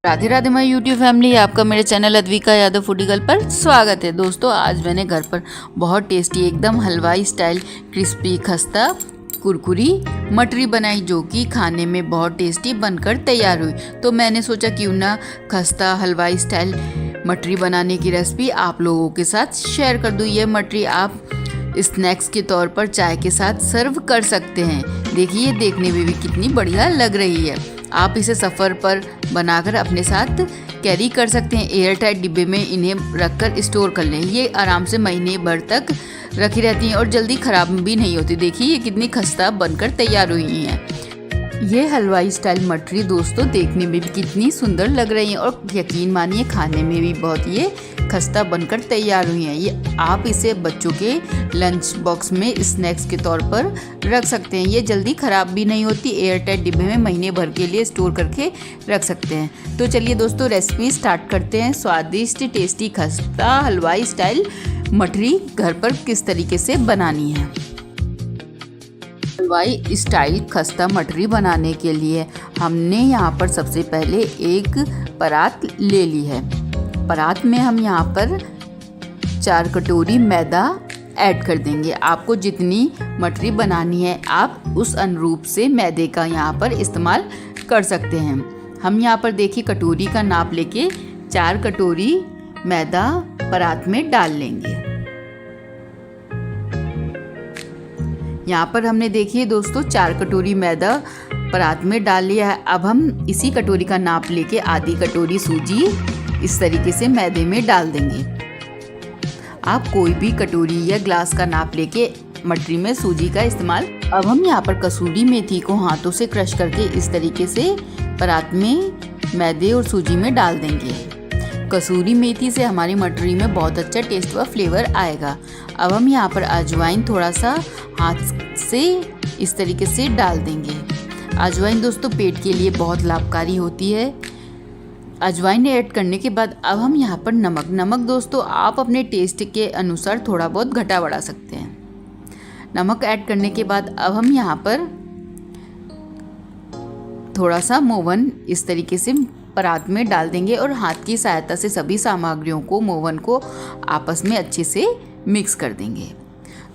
Radhe Radhe my YouTube family, आपका मेरे channel Advika Yadav foodie girl पर स्वागत है। दोस्तों, आज मैंने घर पर बहुत टेस्टी एकदम हलवाई स्टाइल क्रिस्पी खस्ता कुरकुरी मटरी बनाई, जो कि खाने में बहुत टेस्टी बनकर तैयार हुई। तो मैंने सोचा क्यों ना खस्ता हलवाई स्टाइल मटरी बनाने की रेसिपी आप लोगों के साथ शेयर कर दूँ। ये मटरी आप स्नैक्स के तौर पर चाय के साथ सर्व कर सकते हैं। देखिए, देखने में भी कितनी बढ़िया लग रही है। आप इसे सफ़र पर बनाकर अपने साथ कैरी कर सकते हैं। एयर टाइट डिब्बे में इन्हें रखकर स्टोर कर लें। ये आराम से महीने भर तक रखी रहती हैं और जल्दी ख़राब भी नहीं होती। देखिए, ये कितनी खस्ता बनकर तैयार हुई हैं। ये हलवाई स्टाइल मटरी दोस्तों देखने में भी कितनी सुंदर लग रही है और यकीन मानिए खाने में भी बहुत ये खस्ता बनकर तैयार हुई हैं। ये आप इसे बच्चों के लंच बॉक्स में स्नैक्स के तौर पर रख सकते हैं। ये जल्दी ख़राब भी नहीं होती। एयर टाइट डिब्बे में महीने भर के लिए स्टोर करके रख सकते हैं। तो चलिए दोस्तों, रेसिपी स्टार्ट करते हैं। स्वादिष्ट टेस्टी खस्ता हलवाई स्टाइल मटरी घर पर किस तरीके से बनानी है। हलवाई स्टाइल खस्ता मटरी बनाने के लिए हमने यहाँ पर सबसे पहले एक परात ले ली है। परात में हम यहाँ पर 4 कटोरी मैदा ऐड कर देंगे। आपको जितनी मटरी बनानी है आप उस अनुरूप से मैदे का यहाँ पर इस्तेमाल कर सकते हैं। हम यहाँ पर देखिए कटोरी का नाप लेके 4 कटोरी मैदा परात में डाल लेंगे। यहाँ पर हमने देखिए दोस्तों 4 कटोरी मैदा परात में डाल लिया है। अब हम इसी कटोरी का नाप लेके आधी कटोरी सूजी इस तरीके से मैदे में डाल देंगे। आप कोई भी कटोरी या ग्लास का नाप लेके मटरी में सूजी का इस्तेमाल। अब हम यहाँ पर कसूरी मेथी को हाथों से क्रश करके इस तरीके से परात में मैदे और सूजी में डाल देंगे। कसूरी मेथी से हमारी मटरी में बहुत अच्छा टेस्ट व फ्लेवर आएगा। अब हम यहाँ पर अजवाइन थोड़ा सा हाथ से इस तरीके से डाल देंगे। अजवाइन दोस्तों पेट के लिए बहुत लाभकारी होती है। अजवाइन ऐड करने के बाद अब हम यहाँ पर नमक दोस्तों आप अपने टेस्ट के अनुसार थोड़ा बहुत घटा बढ़ा सकते हैं। नमक ऐड करने के बाद अब हम यहाँ पर थोड़ा सा मोवन इस तरीके से परात में डाल देंगे और हाथ की सहायता से सभी सामग्रियों को मोवन को आपस में अच्छे से मिक्स कर देंगे।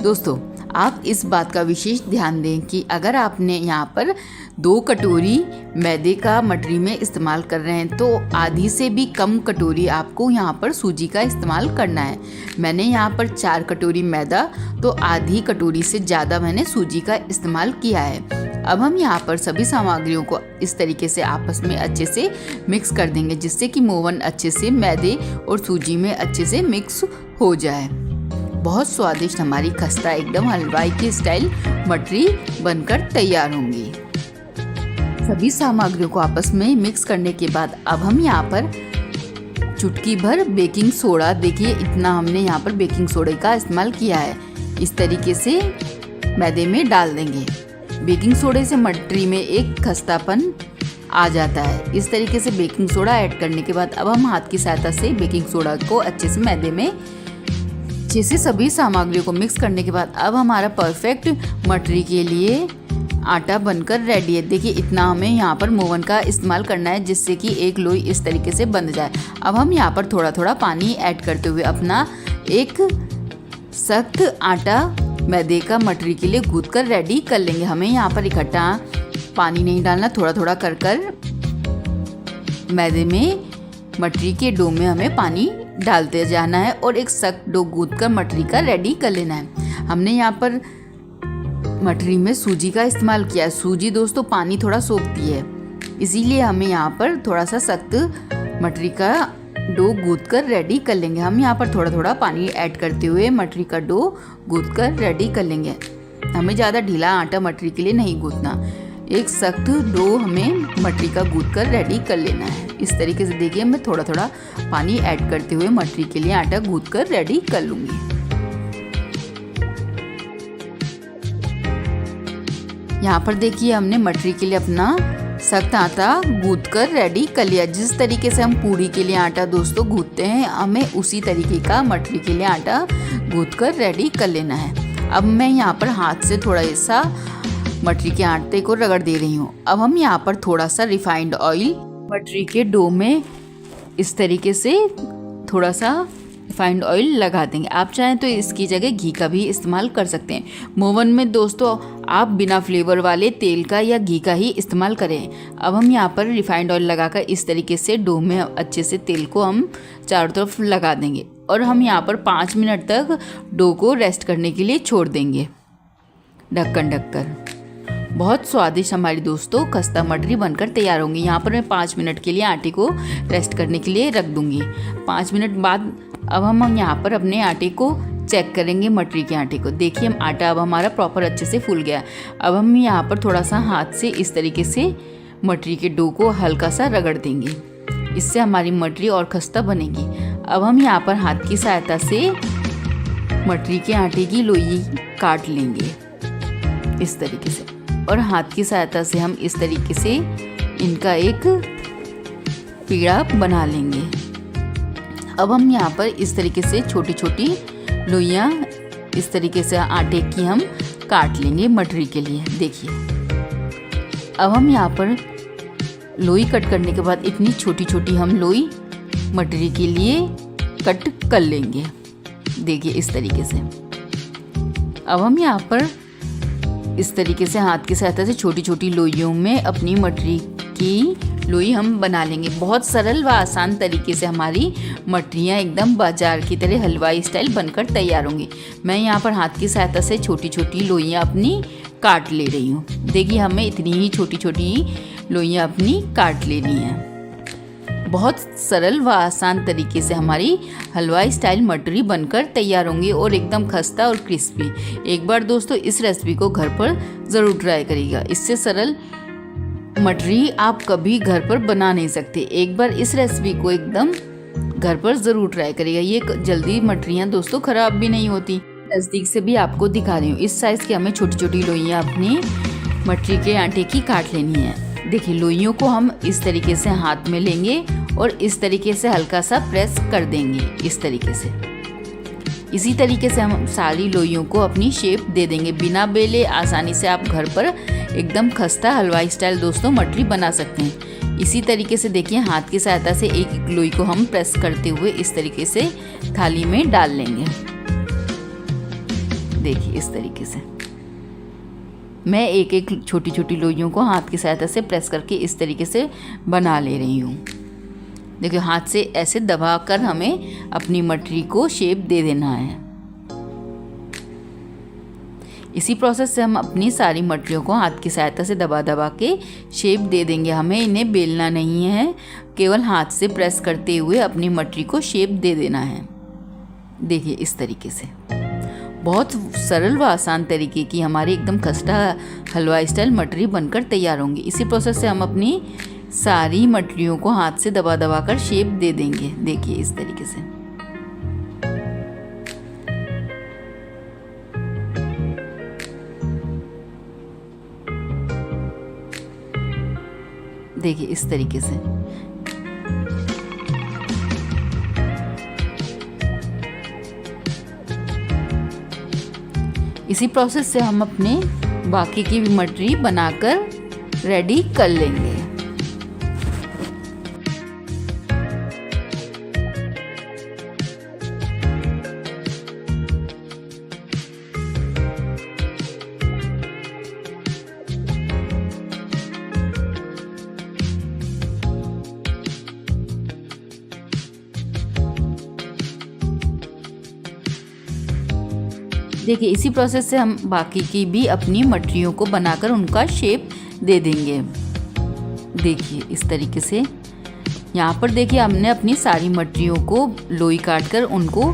दोस्तों, आप इस बात का विशेष ध्यान दें कि अगर आपने यहाँ पर 2 कटोरी मैदे का मटरी में इस्तेमाल कर रहे हैं तो आधी से भी कम कटोरी आपको यहाँ पर सूजी का इस्तेमाल करना है। मैंने यहाँ पर 4 कटोरी मैदा तो आधी कटोरी से ज़्यादा मैंने सूजी का इस्तेमाल किया है। अब हम यहाँ पर सभी सामग्रियों को इस तरीके से आपस में अच्छे से मिक्स कर देंगे, जिससे कि मोवन अच्छे से मैदे और सूजी में अच्छे से मिक्स हो जाए। बहुत स्वादिष्ट हमारी खस्ता एकदम हलवाई की स्टाइल मटरी बनकर तैयार होंगी। सभी सामग्रियों को आपस में मिक्स करने के बाद अब हम यहाँ पर चुटकी भर बेकिंग सोडा, देखिए इतना हमने यहाँ पर बेकिंग सोडे का इस्तेमाल किया है, इस तरीके से मैदे में डाल देंगे। बेकिंग सोडे से मटरी में एक खस्तापन आ जाता है। इस तरीके से बेकिंग सोडा ऐड करने के बाद अब हम हाथ की सहायता से बेकिंग सोडा को अच्छे से मैदे में अच्छे से सभी सामग्रियों को मिक्स करने के बाद अब हमारा परफेक्ट मटरी के लिए आटा बनकर रेडी है। देखिए इतना हमें यहाँ पर मोवन का इस्तेमाल करना है, जिससे कि एक लोई इस तरीके से बंध जाए। अब हम यहाँ पर थोड़ा थोड़ा पानी ऐड करते हुए अपना एक सख्त आटा मैदे का मटरी के लिए गूंथ कर रेडी कर लेंगे। हमें यहाँ पर इकट्ठा पानी नहीं डालना, थोड़ा थोड़ा कर मैदे में मटरी के डो में हमें पानी डालते जाना है और एक सख्त डो गूंथ कर मटरी का रेडी कर लेना है। हमने यहाँ पर मटरी में सूजी का इस्तेमाल किया है। सूजी दोस्तों पानी थोड़ा सोखती है, इसीलिए हमें यहाँ पर थोड़ा सा सख्त मटरी का डो गूंथ कर रेडी कर लेंगे। हम यहाँ पर थोड़ा थोड़ा पानी ऐड करते हुए मटरी का डो गूंथ कर रेडी कर लेंगे। हमें ज़्यादा ढीला आटा मटरी के लिए नहीं गूंथना, एक सख्त डो हमें मटरी का गूंथ कर रेडी कर लेना है। इस तरीके से देखिए मैं थोड़ा थोड़ा पानी ऐड करते हुए मटरी के लिए आटा गूंथ कर रेडी कर लूँगी। यहाँ पर देखिए हमने मटरी के लिए अपना सख्त आटा गूंथ कर रेडी कर लिया। जिस तरीके से हम पूड़ी के लिए आटा दोस्तों गूंथते हैं, हमें उसी तरीके का मटरी के लिए आटा गूंथ कर रेडी कर लेना है। अब मैं यहाँ पर हाथ से थोड़ा सा मटरी के आटे को रगड़ दे रही हूँ। अब हम यहाँ पर थोड़ा सा रिफाइंड ऑयल मटरी के डो में इस तरीके से थोड़ा सा रिफाइंड ऑयल लगा देंगे। आप चाहें तो इसकी जगह घी का भी इस्तेमाल कर सकते हैं। मोवन में दोस्तों आप बिना फ्लेवर वाले तेल का या घी का ही इस्तेमाल करें। अब हम यहाँ पर रिफाइंड ऑयल लगाकर इस तरीके से डो में अच्छे से तेल को हम चारों तरफ लगा देंगे और हम यहाँ पर 5 मिनट तक डो को रेस्ट करने के लिए छोड़ देंगे ढक्कन ढककर। बहुत स्वादिष्ट हमारी दोस्तों खस्ता मटरी बनकर तैयार होंगी। यहाँ पर मैं 5 मिनट के लिए आटे को रेस्ट करने के लिए रख दूँगी। 5 मिनट बाद अब हम यहाँ पर अपने आटे को चेक करेंगे, मटरी के आटे को। देखिए हम आटा अब हमारा प्रॉपर अच्छे से फूल गया। अब हम यहाँ पर थोड़ा सा हाथ से इस तरीके से मटरी के डो को हल्का सा रगड़ देंगे। इससे हमारी मटरी और खस्ता बनेगी। अब हम यहाँ पर हाथ की सहायता से मटरी के आटे की लोई काट लेंगे इस तरीके से, और हाथ की सहायता से हम इस तरीके से इनका एक पेड़ा बना लेंगे। अब हम यहाँ पर इस तरीके से छोटी छोटी लोइयाँ इस तरीके से आटे की हम काट लेंगे मटरी के लिए। देखिए अब हम यहाँ पर लोई कट करने के बाद इतनी छोटी छोटी हम लोई मटरी के लिए कट कर लेंगे। देखिए इस तरीके से। अब हम यहाँ पर इस तरीके से हाथ की सहायता से छोटी छोटी लोइयों में अपनी मटरी की लोई हम बना लेंगे। बहुत सरल व आसान तरीके से हमारी मटरियाँ एकदम बाजार की तरह हलवाई स्टाइल बनकर तैयार होंगी। मैं यहाँ पर हाथ की सहायता से छोटी छोटी लोइयाँ अपनी काट ले रही हूँ। देखिए हमें इतनी ही छोटी छोटी लोइयाँ अपनी काट लेनी हैं। बहुत सरल व आसान तरीके से हमारी हलवाई स्टाइल मटरी बनकर तैयार होंगी और एकदम खस्ता और क्रिस्पी। एक बार दोस्तों इस रेसिपी को घर पर ज़रूर ट्राई करिएगा। इससे सरल मटरी आप कभी घर पर बना नहीं सकते। एक बार इस रेसिपी को एकदम घर पर ज़रूर ट्राई करिएगा। ये जल्दी मटरियाँ दोस्तों ख़राब भी नहीं होती। नज़दीक से भी आपको दिखा रही हूँ। इस साइज़ की हमें छोटी छोटी लोइयाँ अपनी मटरी के आटे की काट लेनी है। देखिए लोइयों को हम इस तरीके से हाथ में लेंगे और इस तरीके से हल्का सा प्रेस कर देंगे इस तरीके से। इसी तरीके से हम सारी लोइयों को अपनी शेप दे देंगे। बिना बेले आसानी से आप घर पर एकदम खस्ता हलवाई स्टाइल दोस्तों मटरी बना सकते हैं। इसी तरीके से देखिए हाथ की सहायता से एक एक लोई को हम प्रेस करते हुए इस तरीके से थाली में डाल लेंगे। देखिए इस तरीके से मैं एक एक छोटी छोटी लोइयों को हाथ की सहायता से प्रेस करके इस तरीके से बना ले रही हूँ। देखिए हाथ से ऐसे दबाकर हमें अपनी मटरी को शेप दे देना है। इसी प्रोसेस से हम अपनी सारी मटरियों को हाथ की सहायता से दबा दबा के शेप दे देंगे। हमें इन्हें बेलना नहीं है, केवल हाथ से प्रेस करते हुए अपनी मटरी को शेप दे देना है। देखिए इस तरीके से बहुत सरल व आसान तरीके की हमारी एकदम खस्ता हलवा स्टाइल मटरी बनकर तैयार होंगी। इसी प्रोसेस से हम अपनी सारी मटरियों को हाथ से दबा दबा कर शेप दे देंगे। देखिए इस तरीके से। देखिए इस तरीके से। इसी प्रोसेस से हम अपने बाकी की मटरी बनाकर रेडी कर लेंगे। देखिए इसी प्रोसेस से हम बाकी की भी अपनी मटरियों को बनाकर उनका शेप दे देंगे। देखिए इस तरीके से। यहाँ पर देखिए हमने अपनी सारी मटरियों को लोई काटकर उनको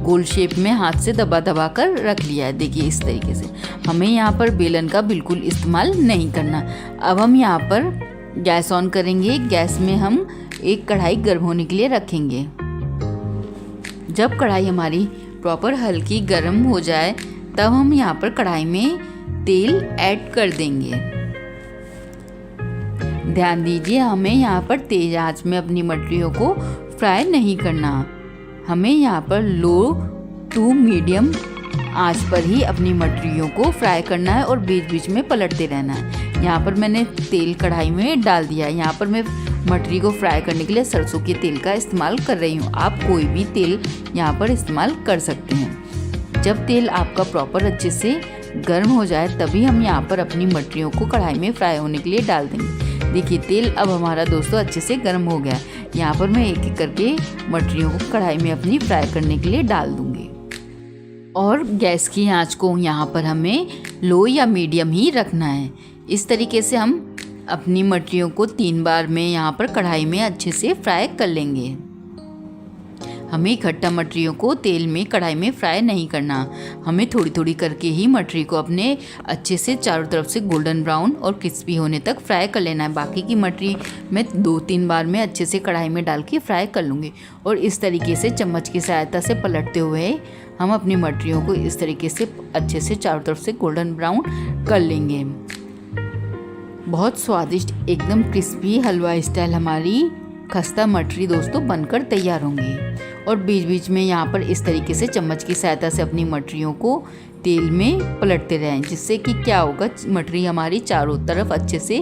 गोल शेप में हाथ से दबा दबा कर रख लिया है। देखिए इस तरीके से। हमें यहाँ पर बेलन का बिल्कुल इस्तेमाल नहीं करना। अब हम यहाँ पर गैस ऑन करेंगे। गैस में हम एक कढ़ाई गर्म होने के लिए रखेंगे। जब कढ़ाई हमारी प्रॉपर हल्की गर्म हो जाए तब हम यहाँ पर कढ़ाई में तेल ऐड कर देंगे। ध्यान दीजिए हमें यहाँ पर तेज आंच में अपनी मटरियों को फ्राई नहीं करना। हमें यहाँ पर लो टू मीडियम आंच पर ही अपनी मटरियों को फ्राई करना है और बीच बीच में पलटते रहना है। यहाँ पर मैंने तेल कढ़ाई में डाल दिया है। यहाँ पर मैं मटरी को फ्राई करने के लिए सरसों के तेल का इस्तेमाल कर रही हूँ। आप कोई भी तेल यहाँ पर इस्तेमाल कर सकते हैं। जब तेल आपका प्रॉपर अच्छे से गर्म हो जाए तभी हम यहाँ पर अपनी मटरियों को कढ़ाई में फ्राई होने के लिए डाल देंगे। देखिए तेल अब हमारा दोस्तों अच्छे से गर्म हो गया। यहाँ पर मैं एक एक करके मटरियों को कढ़ाई में अपनी फ्राई करने के लिए डाल दूँगी। और गैस की आंच को यहाँ पर हमें लो या मीडियम ही रखना है। इस तरीके से हम अपनी मटरियों को 3 बार में यहाँ पर कढ़ाई में अच्छे से फ्राई कर लेंगे। हमें इकट्ठा मटरियों को तेल में कढ़ाई में फ्राई नहीं करना। हमें थोड़ी थोड़ी करके ही मटरी को अपने अच्छे से चारों तरफ से गोल्डन ब्राउन और क्रिस्पी होने तक फ्राई कर लेना है। बाकी की मटरी मैं 2-3 बार में अच्छे से कढ़ाई में डाल के फ्राई कर लूँगी। और इस तरीके से चम्मच की सहायता से पलटते हुए हम अपनी मटरियों को इस तरीके से अच्छे से चारों तरफ से गोल्डन ब्राउन कर लेंगे। बहुत स्वादिष्ट एकदम क्रिस्पी हलवा स्टाइल हमारी खस्ता मटरी दोस्तों बनकर तैयार होंगी। और बीच बीच में यहाँ पर इस तरीके से चम्मच की सहायता से अपनी मटरियों को तेल में पलटते रहें, जिससे कि क्या होगा मटरी हमारी चारों तरफ अच्छे से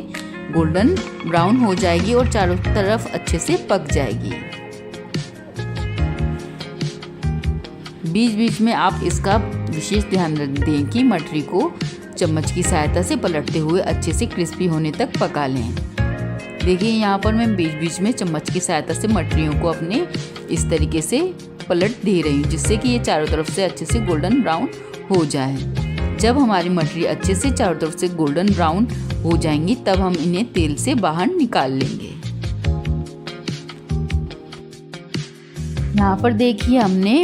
गोल्डन ब्राउन हो जाएगी और चारों तरफ अच्छे से पक जाएगी। बीच बीच में आप इसका विशेष ध्यान दें कि मटरी को चम्मच की सहायता से पलटते हुए अच्छे से क्रिस्पी होने तक पका लें। देखिए यहाँ पर मैं बीच बीच में चम्मच की सहायता से मटरियों को अपने इस तरीके से पलट दे रही हूँ, जिससे कि ये चारों तरफ से अच्छे से गोल्डन ब्राउन हो जाए। जब हमारी मटरी अच्छे से चारों तरफ से गोल्डन ब्राउन हो जाएंगी तब हम इन्हें तेल से बाहर निकाल लेंगे। यहाँ पर देखिए हमने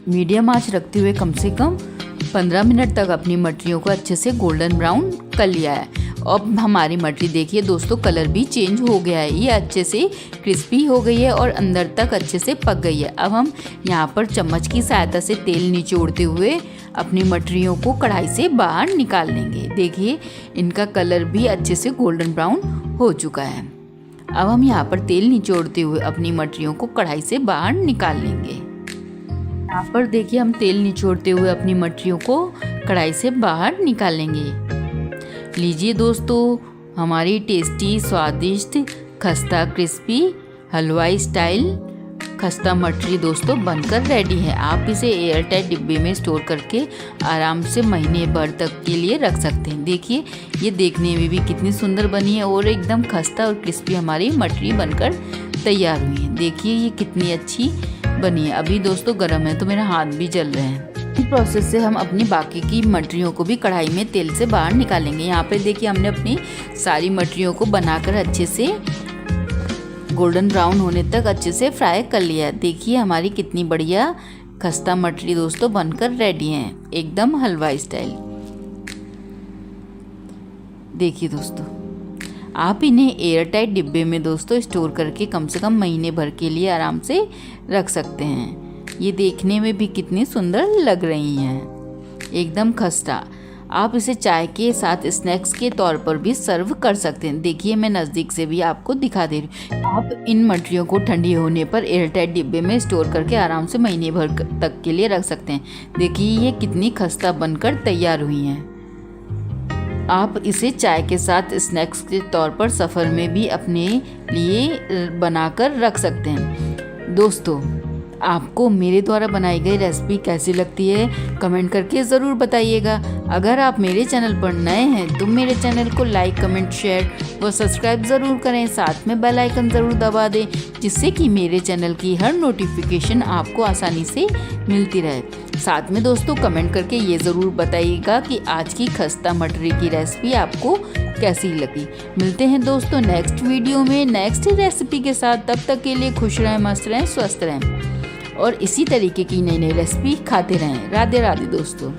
मीडियम आंच रखते हुए कम से कम 15 मिनट तक अपनी मटरियों को अच्छे से गोल्डन ब्राउन कर लिया है। अब हमारी मटरी देखिए दोस्तों कलर भी चेंज हो गया है, ये अच्छे से क्रिस्पी हो गई है और अंदर तक अच्छे से पक गई है। अब हम यहाँ पर चम्मच की सहायता से तेल निचोड़ते हुए अपनी मटरियों को कढ़ाई से बाहर निकाल लेंगे। देखिए इनका कलर भी अच्छे से गोल्डन ब्राउन हो चुका है। अब हम यहाँ पर तेल निचोड़ते हुए अपनी मटरियों को कढ़ाई से बाहर निकाल लेंगे। यहाँ पर देखिए हम तेल निचोड़ते हुए अपनी मटरियों को कढ़ाई से बाहर निकाल लेंगे। लीजिए दोस्तों हमारी टेस्टी स्वादिष्ट खस्ता क्रिस्पी हलवाई स्टाइल खस्ता मटरी दोस्तों बनकर रेडी है। आप इसे एयर टाइट डिब्बे में स्टोर करके आराम से महीने भर तक के लिए रख सकते हैं। देखिए ये देखने में भी कितनी सुंदर बनी है और एकदम खस्ता और क्रिस्पी हमारी मटरी बनकर तैयार हुई है। देखिए ये कितनी अच्छी बनी है। अभी दोस्तों गर्म है तो मेरा हाथ भी जल रहे हैं। इस प्रोसेस से हम अपनी बाकी की मटरियों को भी कढ़ाई में तेल से बाहर निकालेंगे। यहाँ पे देखिए हमने अपनी सारी मटरियों को बनाकर अच्छे से गोल्डन ब्राउन होने तक अच्छे से फ्राई कर लिया। देखिए हमारी कितनी बढ़िया खस्ता मटरी दोस्तों बनकर रेडी है, एकदम हलवा स्टाइल। देखिए दोस्तों आप इन्हें एयर टाइट डिब्बे में दोस्तों स्टोर करके कम से कम महीने भर के लिए आराम से रख सकते हैं। ये देखने में भी कितनी सुंदर लग रही हैं, एकदम खस्ता। आप इसे चाय के साथ स्नैक्स के तौर पर भी सर्व कर सकते हैं। देखिए मैं नज़दीक से भी आपको दिखा दे रही हूँ। आप इन मटरियों को ठंडी होने पर एयरटाइट डिब्बे में स्टोर करके आराम से महीने भर तक के लिए रख सकते हैं। देखिए ये कितनी खस्ता बनकर तैयार हुई हैं। आप इसे चाय के साथ स्नैक्स के तौर पर सफ़र में भी अपने लिए बनाकर रख सकते हैं। दोस्तों आपको मेरे द्वारा बनाई गई रेसिपी कैसी लगती है कमेंट करके ज़रूर बताइएगा। अगर आप मेरे चैनल पर नए हैं तो मेरे चैनल को लाइक कमेंट शेयर व सब्सक्राइब ज़रूर करें। साथ में बेल आइकन ज़रूर दबा दें, जिससे कि मेरे चैनल की हर नोटिफिकेशन आपको आसानी से मिलती रहे। साथ में दोस्तों कमेंट करके ये ज़रूर बताइएगा कि आज की खस्ता मटरी की रेसिपी आपको कैसी लगी। मिलते हैं दोस्तों नेक्स्ट वीडियो में नेक्स्ट रेसिपी के साथ। तब तक के लिए खुश रहें, मस्त रहें, स्वस्थ रहें और इसी तरीके की नई नई रेसिपी खाते रहें। राधे राधे दोस्तों।